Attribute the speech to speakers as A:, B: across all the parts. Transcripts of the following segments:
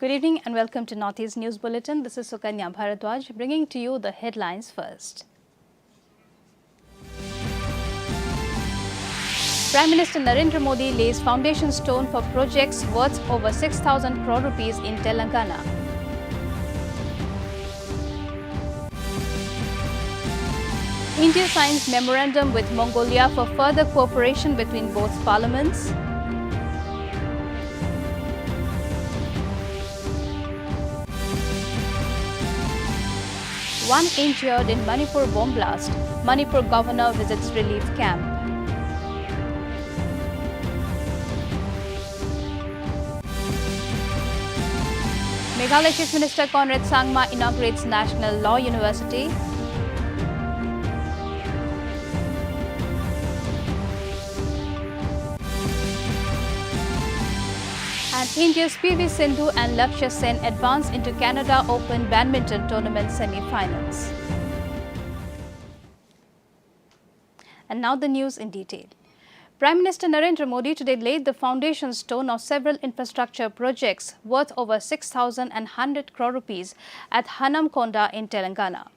A: Good evening and welcome to Northeast News Bulletin. This is Sukanya Bharadwaj bringing to you the headlines first. Prime Minister Narendra Modi lays foundation stone for projects worth over 6,000 crore rupees in Telangana. India signs memorandum with Mongolia for further cooperation between both parliaments. One injured in Manipur bomb blast. Manipur governor visits relief camp. Meghalaya Chief Minister Conrad Sangma inaugurates National Law University. And India's PV Sindhu and Lakshya Sen advance into Canada Open Badminton Tournament semi-finals. And now the news in detail. Prime Minister Narendra Modi today laid the foundation stone of several infrastructure projects worth over 6,100 crore rupees at Hanamkonda in Telangana.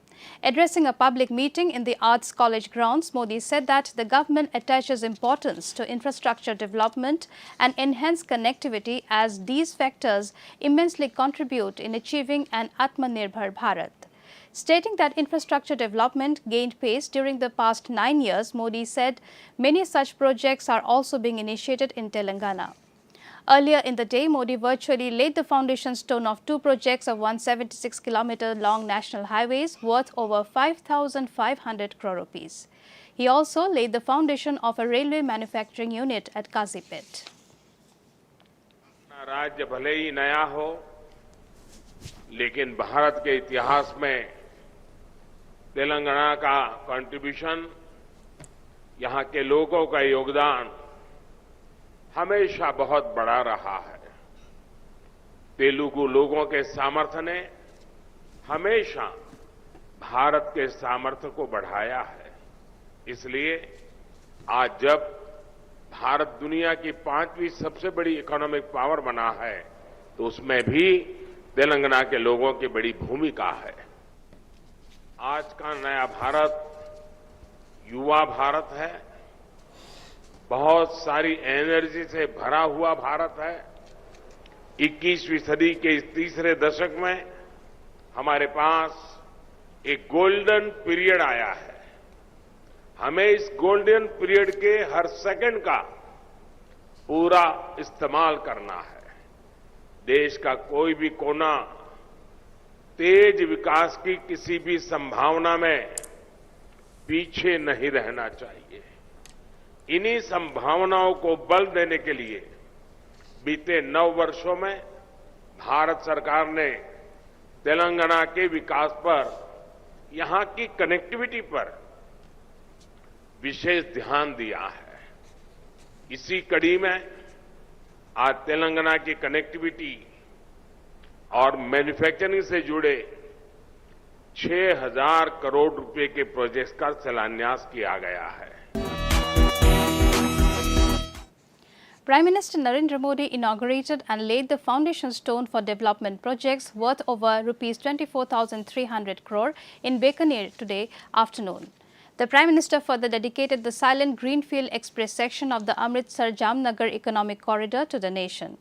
A: Addressing a public meeting in the Arts College grounds, Modi said that the government attaches importance to infrastructure development and enhanced connectivity as these factors immensely contribute in achieving an Atmanirbhar Bharat. Stating that infrastructure development gained pace during the past 9 years, Modi said many such projects are also being initiated in Telangana. Earlier in the day, Modi virtually laid the foundation stone of two projects of 176-kilometer long national highways worth over 5,500 crore rupees. He also laid the foundation of a railway manufacturing unit at Kazipet.
B: राज्य भले ही नया हो, लेकिन भारत के इतिहास में तेलंगाना का contribution, यहाँ के लोगों का योगदान हमेशा बहुत बड़ा रहा है। तेलुगु लोगों के सामर्थ्य ने हमेशा भारत के सामर्थ्य को बढ़ाया है। इसलिए आज जब भारत दुनिया की 5वीं सबसे बड़ी इकोनॉमिक पावर बना है, तो उसमें भी तेलंगाना के लोगों की बड़ी भूमिका है। आज का नया भारत युवा भारत है, बहुत सारी एनर्जी से भरा हुआ भारत है। 21वीं सदी के इस तीसरे दशक में हमारे पास एक गोल्डन पीरियड आया है। हमें इस गोल्डन पीरियड के हर सेकंड का पूरा इस्तेमाल करना है। देश का कोई भी कोना तेज विकास की किसी भी संभावना में पीछे नहीं रहना चाहिए। इन्हीं संभावनाओं को बल देने के लिए बीते 9 वर्षों में भारत सरकार ने तेलंगाना के विकास पर, यहां की कनेक्टिविटी पर विशेष ध्यान दिया है। इसी कड़ी में आज तेलंगाना की कनेक्टिविटी और मैन्युफैक्चरिंग से जुड़े 6,000 करोड़ रुपए के प्रोजेक्ट्स का शिलान्यास किया गया है।
A: Prime Minister Narendra Modi inaugurated and laid the foundation stone for development projects worth over rupees 24,300 crore in Bikaner today afternoon. The Prime Minister further dedicated the silent Greenfield Express section of the Amritsar-Jamnagar Economic Corridor to the nation.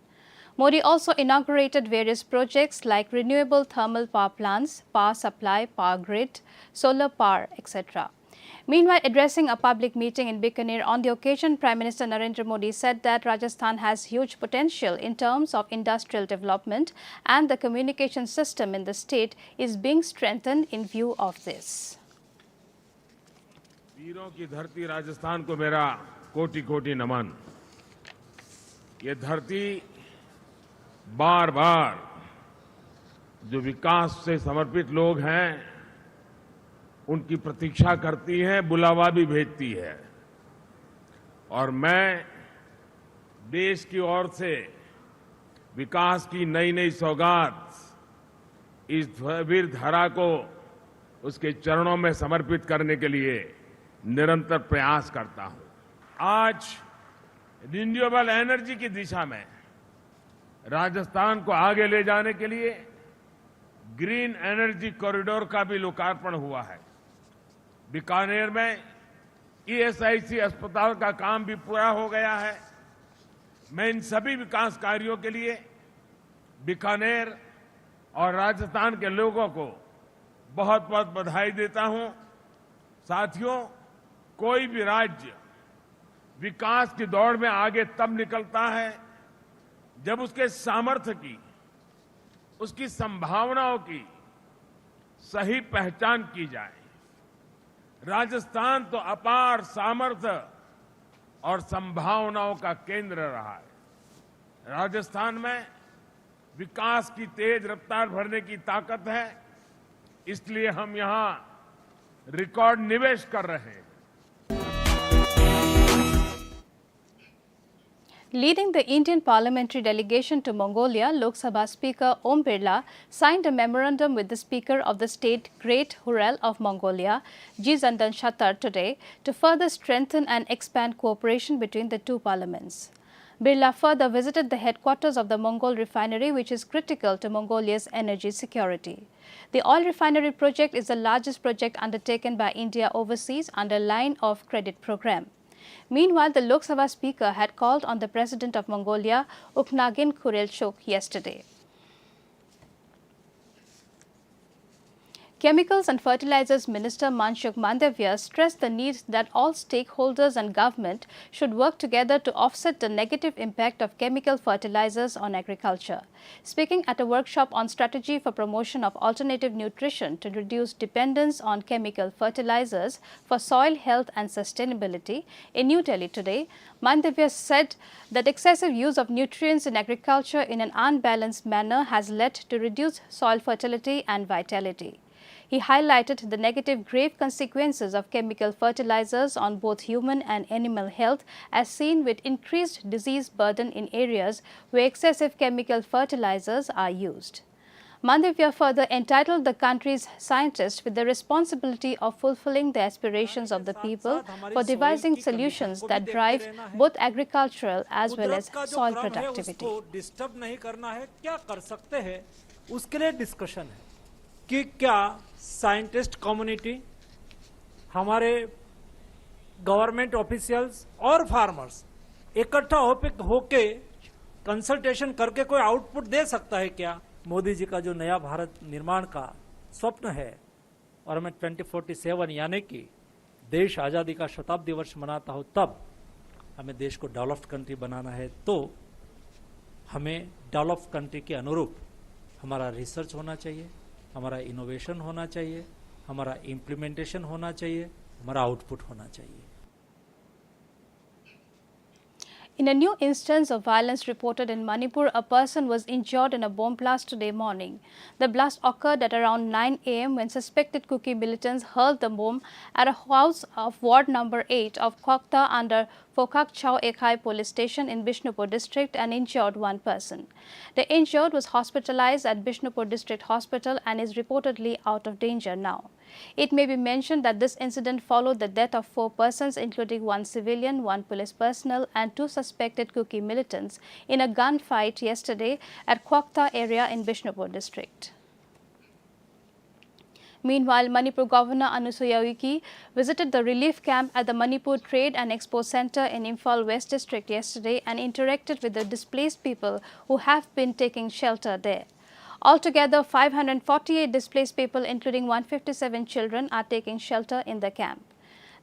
A: Modi also inaugurated various projects like renewable thermal power plants, power supply, power grid, solar power, etc. Meanwhile, addressing a public meeting in Bikaner on the occasion, Prime Minister Narendra Modi said that Rajasthan has huge potential in terms of industrial development and the communication system in the state is being strengthened in view of this.
B: वीरों की धरती राजस्थान को मेरा कोटि-कोटि नमन। ये धरती बार बार जो विकास से समर्पित लोग हैं उनकी प्रतीक्षा करती है, बुलावा भी भेजती है। और मैं देश की ओर से विकास की नई नई सौगात इस वीर धरा को उसके चरणों में समर्पित करने के लिए निरंतर प्रयास करता हूं। आज रिन्यूएबल एनर्जी की दिशा में राजस्थान को आगे ले जाने के लिए ग्रीन एनर्जी कॉरिडोर का भी लोकार्पण हुआ है। बीकानेर में ईएसआईसी अस्पताल का काम भी पूरा हो गया है। मैं इन सभी विकास कार्यों के लिए बीकानेर और राजस्थान के लोगों को बहुत बहुत बधाई देता हूं। साथियों, कोई भी राज्य विकास की दौड़ में आगे तब निकलता है जब उसके सामर्थ्य की, उसकी संभावनाओं की सही पहचान की जाए। राजस्थान तो अपार सामर्थ्य और संभावनाओं का केंद्र रहा है। राजस्थान में विकास की तेज रफ्तार भरने की ताकत है, इसलिए हम यहां रिकॉर्ड निवेश कर रहे हैं।
A: Leading the Indian parliamentary delegation to Mongolia, Lok Sabha Speaker Om Birla signed a memorandum with the Speaker of the state Great Hurel of Mongolia, Jizandan Shatar, today to further strengthen and expand cooperation between the two parliaments. Birla further visited the headquarters of the Mongol refinery, which is critical to Mongolia's energy security. The oil refinery project is the largest project undertaken by India overseas under Line of Credit program. Meanwhile, the Lok Sabha Speaker had called on the President of Mongolia, Ukhnagin Khurelchuk, yesterday. Chemicals and Fertilizers Minister Manshukh Mandavya stressed the need that all stakeholders and government should work together to offset the negative impact of chemical fertilizers on agriculture. Speaking at a workshop on strategy for promotion of alternative nutrition to reduce dependence on chemical fertilizers for soil health and sustainability in New Delhi today, Mandavya said that excessive use of nutrients in agriculture in an unbalanced manner has led to reduced soil fertility and vitality. He highlighted the negative grave consequences of chemical fertilizers on both human and animal health as seen with increased disease burden in areas where excessive chemical fertilizers are used. Mandavya further entitled the country's scientists with the responsibility of fulfilling the aspirations of the people for devising solutions that drive both agricultural as well as soil productivity.
C: कि क्या scientist community, हमारे government officials और farmers इकट्ठा होके consultation करके कोई output दे सकता है क्या? मोदी जी का जो नया भारत निर्माण का स्वप्न है और मैं 2047 यानी कि देश आज़ादी का शताब्दी वर्ष मनाता हूं, तब हमें देश को डेवलप्ड कंट्री बनाना है, तो हमें डेवलप्ड कंट्री के अनुरूप हमारा रिसर्च होना चाहिए, हमारा इनोवेशन होना चाहिए, हमारा इम्प्लीमेंटेशन होना चाहिए, हमारा आउटपुट होना चाहिए।
A: In a new instance of violence reported in Manipur, a person was injured in a bomb blast today morning. The blast occurred at around 9 a.m. when suspected Kuki militants hurled the bomb at a house of Ward number 8 of Kokta under Phokak Chau Ekhai police station in Bishnupur district and injured one person. The injured was hospitalized at Bishnupur district hospital and is reportedly out of danger now. It may be mentioned that this incident followed the death of 4 persons, including 1 civilian, 1 police personnel and 2 suspected Kuki militants in a gunfight yesterday at Kwakta area in Bishnupur district. Meanwhile, Manipur Governor Anusuya Uike visited the relief camp at the Manipur Trade and Expo Center in Imphal West District yesterday and interacted with the displaced people who have been taking shelter there. Altogether, 548 displaced people, including 157 children, are taking shelter in the camp.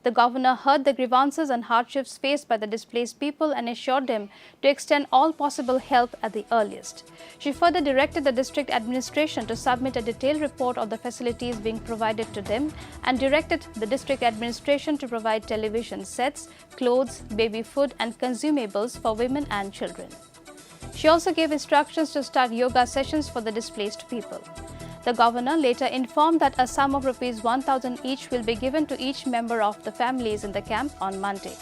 A: The governor heard the grievances and hardships faced by the displaced people and assured them to extend all possible help at the earliest. She further directed the district administration to submit a detailed report of the facilities being provided to them and directed the district administration to provide television sets, clothes, baby food and consumables for women and children. She also gave instructions to start yoga sessions for the displaced people. The governor later informed that a sum of ₹1,000 each will be given to each member of the families in the camp on Monday.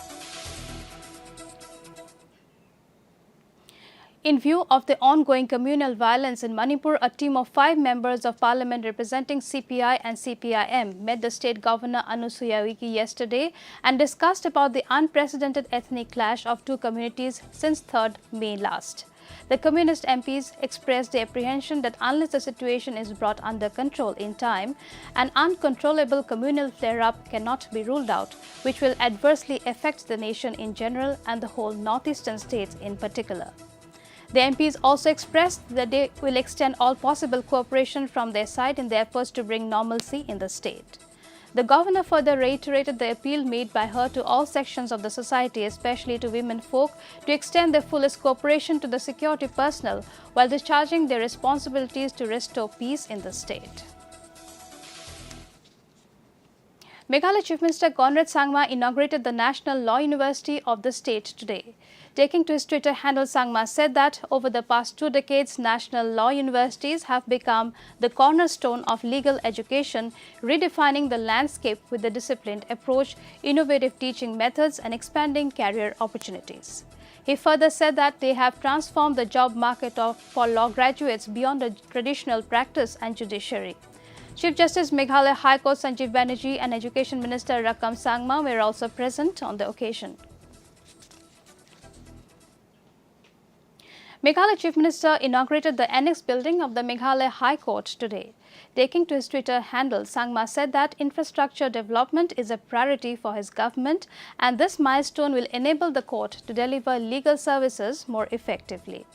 A: In view of the ongoing communal violence in Manipur, a team of 5 members of parliament representing CPI and CPIM met the state governor Anusuya Uike yesterday and discussed about the unprecedented ethnic clash of 2 communities since 3rd May last. The Communist MPs expressed the apprehension that unless the situation is brought under control in time, an uncontrollable communal flare-up cannot be ruled out, which will adversely affect the nation in general and the whole northeastern states in particular. The MPs also expressed that they will extend all possible cooperation from their side in their efforts to bring normalcy in the state. The governor further reiterated the appeal made by her to all sections of the society, especially to women folk, to extend their fullest cooperation to the security personnel while discharging their responsibilities to restore peace in the state. Meghalaya Chief Minister Conrad Sangma inaugurated the National Law University of the state today. Taking to his Twitter handle, Sangma said that over the past 2 decades, national law universities have become the cornerstone of legal education, redefining the landscape with a disciplined approach, innovative teaching methods, and expanding career opportunities. He further said that they have transformed the job market for law graduates beyond the traditional practice and judiciary. Chief Justice Meghalaya High Court Sanjeev Banerjee and Education Minister Rakam Sangma were also present on the occasion. Meghalaya Chief Minister inaugurated the annex building of the Meghalaya High Court today. Taking to his Twitter handle, Sangma said that infrastructure development is a priority for his government and this milestone will enable the court to deliver legal services more effectively.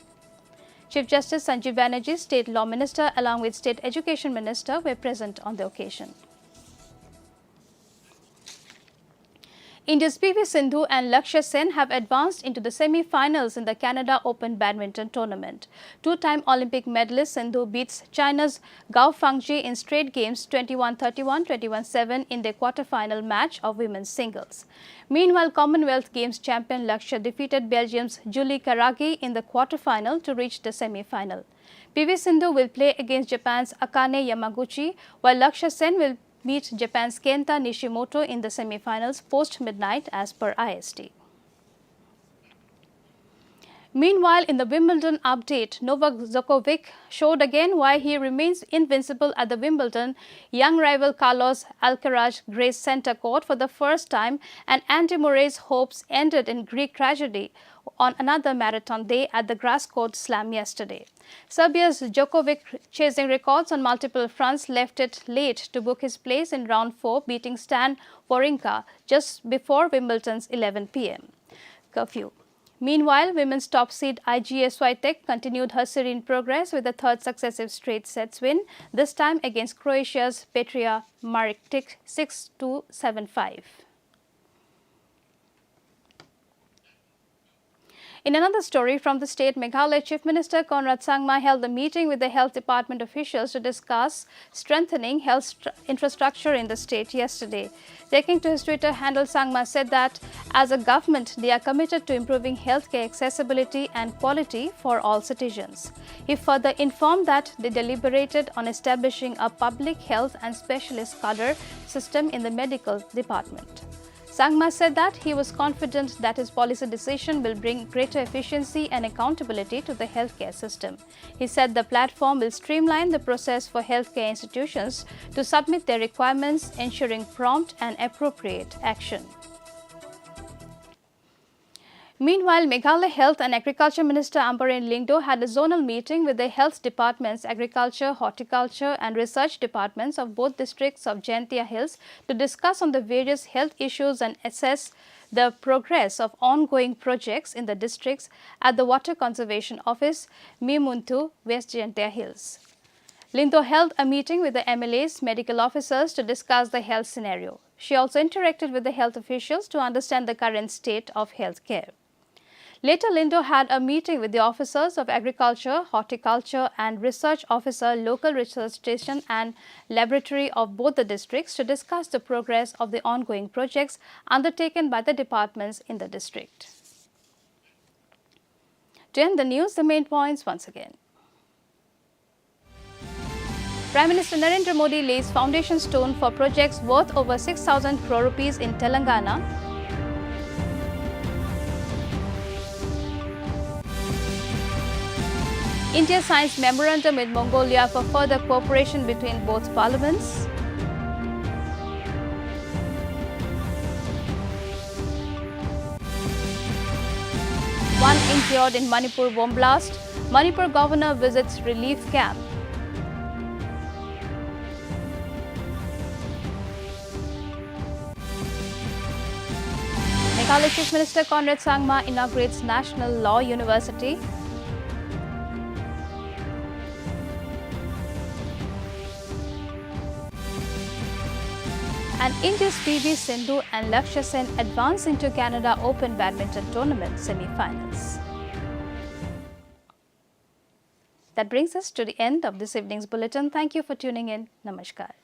A: Chief Justice Sanjeev Banerjee, State Law Minister along with State Education Minister were present on the occasion. India's PV Sindhu and Lakshya Sen have advanced into the semi-finals in the Canada Open Badminton Tournament. Two-time Olympic medalist Sindhu beats China's Gao Fangji in straight games 21-31, 21-7 in their quarter-final match of women's singles. Meanwhile, Commonwealth Games champion Lakshya defeated Belgium's Julie Karagi in the quarter-final to reach the semi-final. PV Sindhu will play against Japan's Akane Yamaguchi, while Lakshya Sen will meet Japan's Kenta Nishimoto in the semi-finals post-midnight as per IST. Meanwhile, in the Wimbledon update, Novak Djokovic showed again why he remains invincible at the Wimbledon. Young rival Carlos Alcaraz graced centre court for the first time, and Andy Murray's hopes ended in Greek tragedy on another marathon day at the grass court slam yesterday. Serbia's Djokovic, chasing records on multiple fronts, left it late to book his place in round 4, beating Stan Wawrinka just before Wimbledon's 11 p.m. curfew. Meanwhile, women's top seed Iga Swiatek continued her serene progress with a third successive straight sets win, this time against Croatia's Petra Martic 6-2, 7-5. In another story from the state, Meghalaya Chief Minister Conrad Sangma held a meeting with the health department officials to discuss strengthening health infrastructure in the state yesterday. Taking to his Twitter handle, Sangma said that as a government, they are committed to improving healthcare accessibility and quality for all citizens. He further informed that they deliberated on establishing a public health and specialist cadre system in the medical department. Sangma said that he was confident that his policy decision will bring greater efficiency and accountability to the healthcare system. He said the platform will streamline the process for healthcare institutions to submit their requirements, ensuring prompt and appropriate action. Meanwhile, Meghalaya Health and Agriculture Minister Ambareen Lyngdoh had a zonal meeting with the health departments, agriculture, horticulture and research departments of both districts of Jaintia Hills to discuss on the various health issues and assess the progress of ongoing projects in the districts at the Water Conservation Office, Mimuntu, West Jaintia Hills. Lyngdoh held a meeting with the MLAs, medical officers to discuss the health scenario. She also interacted with the health officials to understand the current state of health care. Later, Lyngdoh had a meeting with the officers of Agriculture, Horticulture and Research Officer, Local Research Station and Laboratory of both the districts to discuss the progress of the ongoing projects undertaken by the departments in the district. To end the news, the main points once again. Prime Minister Narendra Modi lays foundation stone for projects worth over 6,000 crore rupees in Telangana. India signs memorandum with Mongolia for further cooperation between both parliaments. One injured secured in Manipur bomb blast. Manipur governor visits relief camp. Meghalaya Chief Minister Conrad Sangma inaugurates National Law University. And India's PV Sindhu and Lakshya Sen advance into Canada Open Badminton Tournament semi-finals. That brings us to the end of this evening's bulletin. Thank you for tuning in. Namaskar.